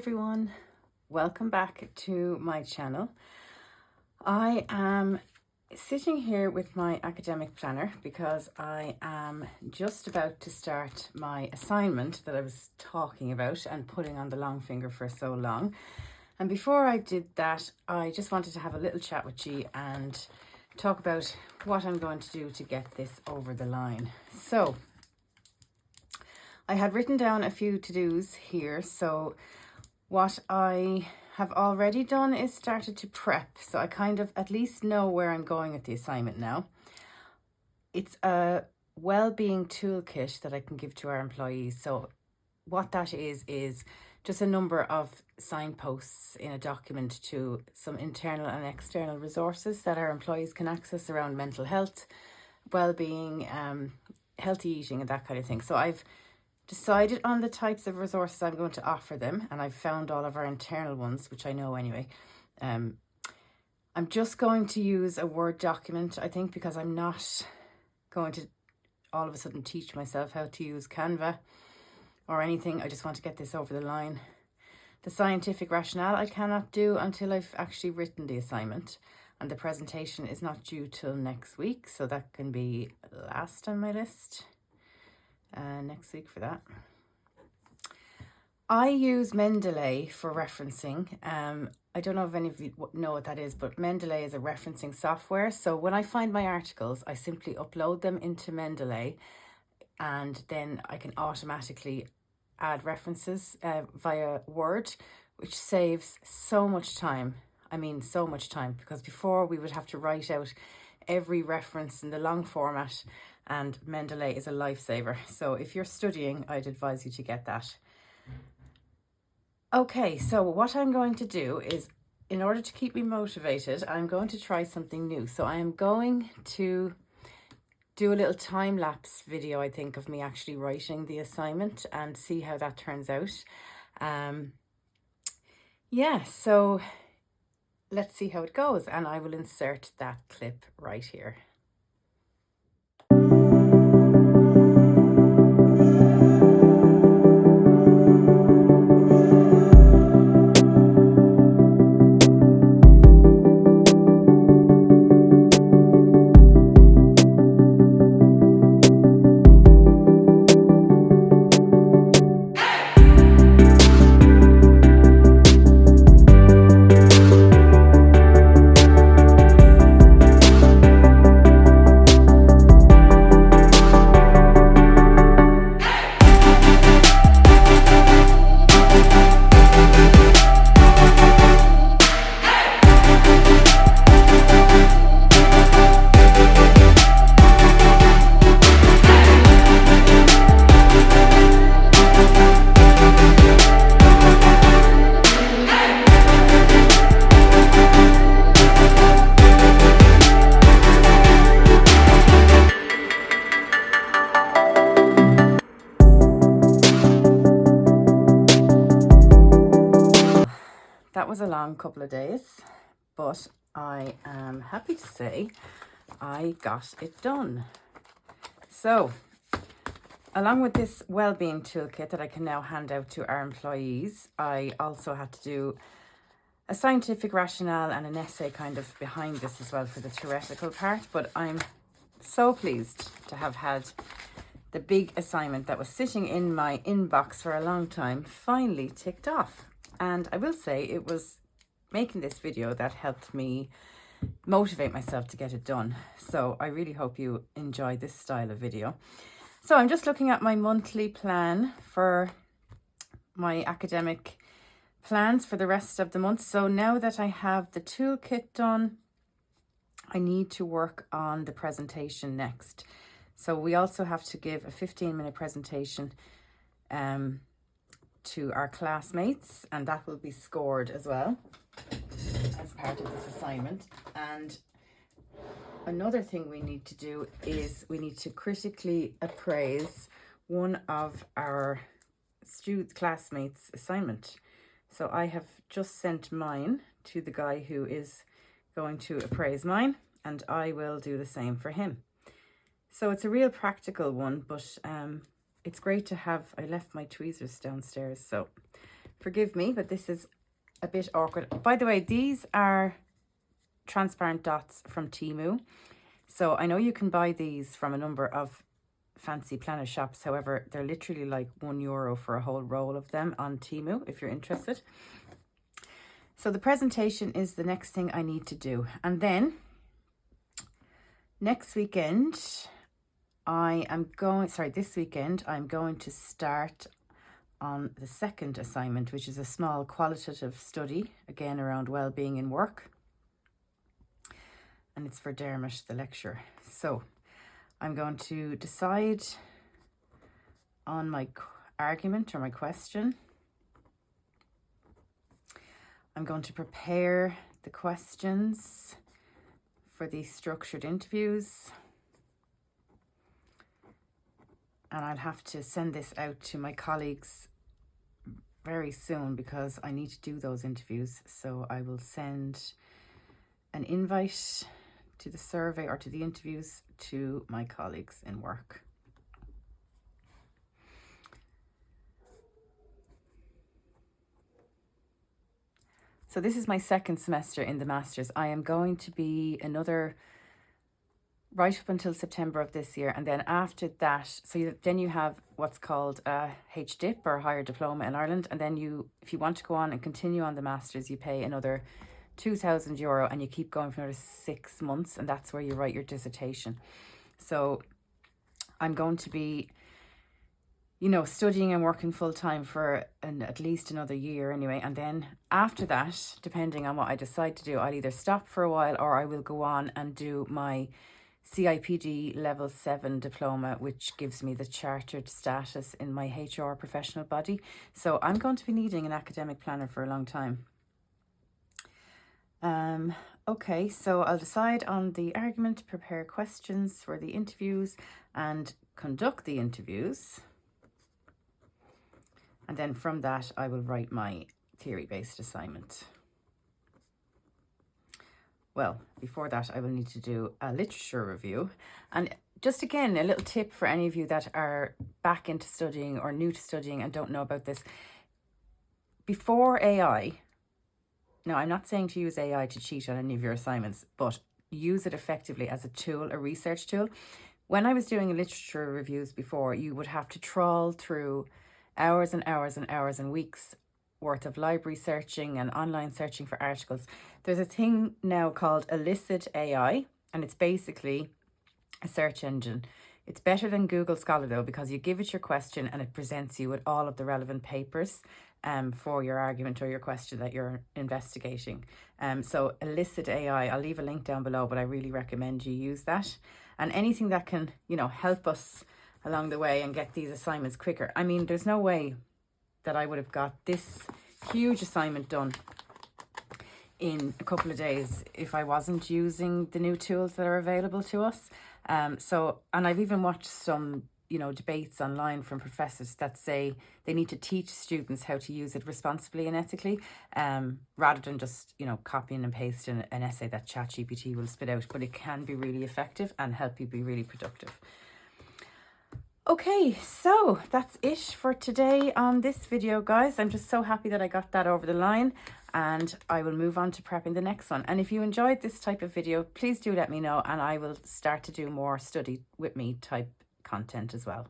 everyone, welcome back to my channel. I am sitting here with my academic planner because I am just about to start my assignment that I was talking about and putting on the long finger for so long. And before I did that, I just wanted to have a little chat with you and talk about what I'm going to do to get this over the line. So I had written down a few to-dos here. So what I have already done is started to prep. So I kind of at least know where I'm going with the assignment now. It's a well-being toolkit that I can give to our employees. So what that is just a number of signposts in a document to some internal and external resources that our employees can access around mental health, well-being, healthy eating and that kind of thing. So I've decided on the types of resources I'm going to offer them, and I've found all of our internal ones, which I know anyway. I'm just going to use a Word document, I think, because I'm not going to all of a sudden teach myself how to use Canva or anything. I just want to get this over the line. The scientific rationale I cannot do until I've actually written the assignment, and the presentation is not due till next week, so that can be last on my list. Next week for that. I use Mendeley for referencing. I don't know if any of you know what that is, but Mendeley is a referencing software. So when I find my articles, I simply upload them into Mendeley, and then I can automatically add references via Word, which saves so much time. I mean, so much time, because before we would have to write out every reference in the long format, and Mendeley is a lifesaver. So if you're studying, I'd advise you to get that. Okay, so what I'm going to do is, in order to keep me motivated, I'm going to try something new. So I am going to do a little time-lapse video, I think, of me actually writing the assignment and see how that turns out. Yeah, so let's see how it goes, and I will insert that clip right here. That was a long couple of days, but I am happy to say I got it done. So, along with this wellbeing toolkit that I can now hand out to our employees, I also had to do a scientific rationale and an essay kind of behind this as well for the theoretical part. But I'm so pleased to have had the big assignment that was sitting in my inbox for a long time finally ticked off. And I will say it was making this video that helped me motivate myself to get it done. So I really hope you enjoy this style of video. So I'm just looking at my monthly plan for my academic plans for the rest of the month. So now that I have the toolkit done, I need to work on the presentation next. So we also have to give a 15-minute presentation to our classmates, and that will be scored as well as part of this assignment. And another thing we need to do is we need to critically appraise one of our classmates' assignment. So I have just sent mine to the guy who is going to appraise mine, and I will do the same for him. So it's a real practical one, but it's great to have. I left my tweezers downstairs, so Forgive me, but this is a bit awkward. By the way, these are transparent dots from Temu. So I know you can buy these from a number of fancy planner shops. However, they're literally like €1 for a whole roll of them on Temu if you're interested. So the presentation is the next thing I need to do. And then next weekend, this weekend, I'm going to start on the second assignment, which is a small qualitative study, again around well-being in work. And it's for Dermot, the lecturer. So I'm going to decide on my argument or my question. I'm going to prepare the questions for these structured interviews. And I'll have to send this out to my colleagues very soon because I need to do those interviews. So I will send an invite to the survey or to the interviews to my colleagues in work. So this is my second semester in the Masters. I am going to be right up until September of this year. And then after that, then you have what's called a HDIP or Higher Diploma in Ireland. And then if you want to go on and continue on the Masters, you pay another €2,000 and you keep going for another 6 months. And that's where you write your dissertation. So I'm going to be, studying and working full time for at least another year anyway. And then after that, depending on what I decide to do, I'll either stop for a while or I will go on and do my CIPD level 7 diploma, which gives me the chartered status in my HR professional body. So I'm going to be needing an academic planner for a long time. Okay, so I'll decide on the argument, prepare questions for the interviews and conduct the interviews. And then from that, I will write my theory-based assignment. Well, before that, I will need to do a literature review. And just again, a little tip for any of you that are back into studying or new to studying and don't know about this. Before AI, now I'm not saying to use AI to cheat on any of your assignments, but use it effectively as a tool, a research tool. When I was doing literature reviews before, you would have to trawl through hours and hours and hours and weeks worth of library searching and online searching for articles. There's a thing now called Elicit AI, and it's basically a search engine. It's better than Google Scholar though, because you give it your question and it presents you with all of the relevant papers for your argument or your question that you're investigating. So Elicit AI, I'll leave a link down below, but I really recommend you use that. And anything that can, help us along the way and get these assignments quicker. I mean, there's no way that I would have got this huge assignment done in a couple of days if I wasn't using the new tools that are available to us. And I've even watched some, debates online from professors that say they need to teach students how to use it responsibly and ethically, rather than just, copying and pasting an essay that ChatGPT will spit out. But it can be really effective and help you be really productive. Okay, so that's it for today on this video, guys. I'm just so happy that I got that over the line, and I will move on to prepping the next one. And if you enjoyed this type of video, please do let me know, and I will start to do more study with me type content as well.